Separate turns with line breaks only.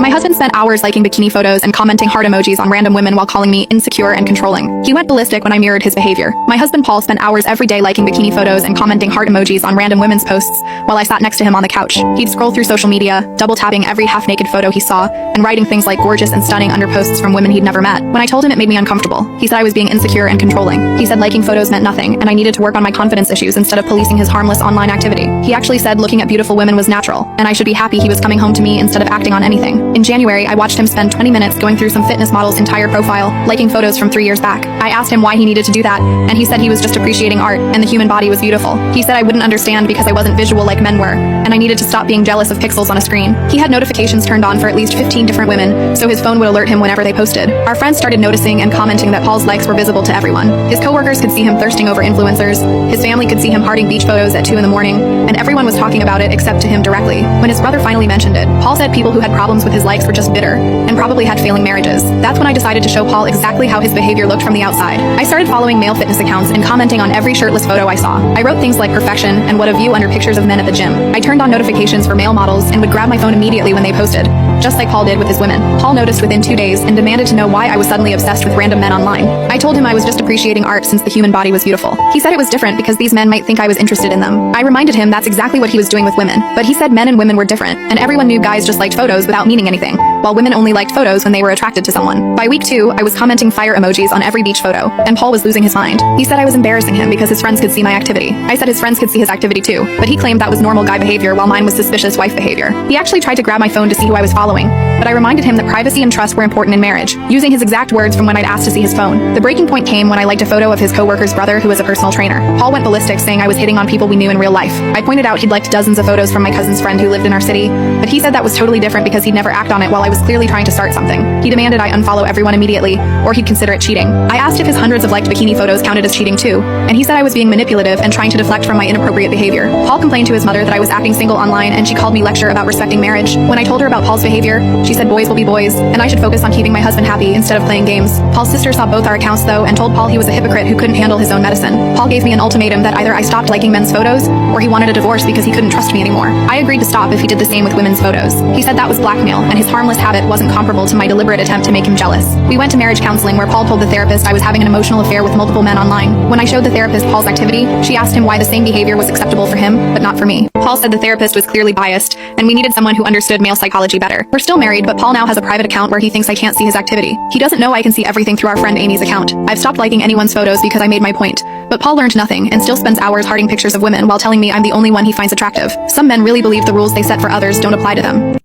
My husband spent hours liking bikini photos and commenting heart emojis on random women while calling me insecure and controlling. He went ballistic when I mirrored his behavior. My husband Paul spent hours every day liking bikini photos and commenting heart emojis on random women's posts while I sat next to him on the couch. He'd scroll through social media, double tapping every half-naked photo he saw, and writing things like gorgeous and stunning under posts from women he'd never met. When I told him it made me uncomfortable, he said I was being insecure and controlling. He said liking photos meant nothing, and I needed to work on my confidence issues instead of policing his harmless online activity. He actually said looking at beautiful women was natural, and I should be happy he was coming home to me instead of acting on anything. In January, I watched him spend 20 minutes going through some fitness model's entire profile, liking photos from 3 years back. I asked him why he needed to do that, and he said he was just appreciating art, and the human body was beautiful. He said I wouldn't understand because I wasn't visual like men were, and I needed to stop being jealous of pixels on a screen. He had notifications turned on for at least 15 different women, so his phone would alert him whenever they posted. Our friends started noticing and commenting that Paul's likes were visible to everyone. His coworkers could see him thirsting over influencers, his family could see him hearting beach photos at 2 in the morning, and everyone was talking about it except to him directly. When his brother finally mentioned it, Paul said people who had problems with his likes were just bitter, and probably had failing marriages. That's when I decided to show Paul exactly how his behavior looked from the outside. I started following male fitness accounts and commenting on every shirtless photo I saw. I wrote things like perfection and what a view under pictures of men at the gym. I turned on notifications for male models and would grab my phone immediately when they posted, just like Paul did with his women. Paul noticed within 2 days and demanded to know why I was suddenly obsessed with random men online. I told him I was just appreciating art since the human body was beautiful. He said it was different because these men might think I was interested in them. I reminded him that's exactly what he was doing with women, but he said men and women were different, and everyone knew guys just liked photos without meaning anything, while women only liked photos when they were attracted to someone. By week 2, I was commenting fire emojis on every beach photo, and Paul was losing his mind. He said I was embarrassing him because his friends could see my activity. I said his friends could see his activity too, but he claimed that was normal guy behavior while mine was suspicious wife behavior. He actually tried to grab my phone to see who I was following, but I reminded him that privacy and trust were important in marriage, using his exact words from when I'd asked to see his phone. The breaking point came when I liked a photo of his coworker's brother who was a personal trainer. Paul went ballistic saying I was hitting on people we knew in real life. I pointed out he'd liked dozens of photos from my cousin's friend who lived in our city, but he said that was totally different because he'd never act on it while I was clearly trying to start something. He demanded I unfollow everyone immediately, or he'd consider it cheating. I asked if his hundreds of liked bikini photos counted as cheating too, and he said I was being manipulative and trying to deflect from my inappropriate behavior. Paul complained to his mother that I was acting single online, and she called me lecture about respecting marriage. When I told her about Paul's behavior, she said boys will be boys, and I should focus on keeping my husband happy instead of playing games. Paul's sister saw both our accounts though and told Paul he was a hypocrite who couldn't handle his own medicine. Paul gave me an ultimatum that either I stopped liking men's photos, or he wanted a divorce because he couldn't trust me anymore. I agreed to stop if he did the same with women's photos. He said that was blackmail, and his harmless habit wasn't comparable to my deliberate attempt to make him jealous. We went to marriage counseling where Paul told the therapist I was having an emotional affair with multiple men online. When I showed the therapist Paul's activity, she asked him why the same behavior was acceptable for him, but not for me. Paul said the therapist was clearly biased, and we needed someone who understood male psychology better. We're still married, but Paul now has a private account where he thinks I can't see his activity. He doesn't know I can see everything through our friend Amy's account. I've stopped liking anyone's photos because I made my point, but Paul learned nothing and still spends hours hearting pictures of women while telling me I'm the only one he finds attractive. Some men really believe the rules they set for others don't apply to them.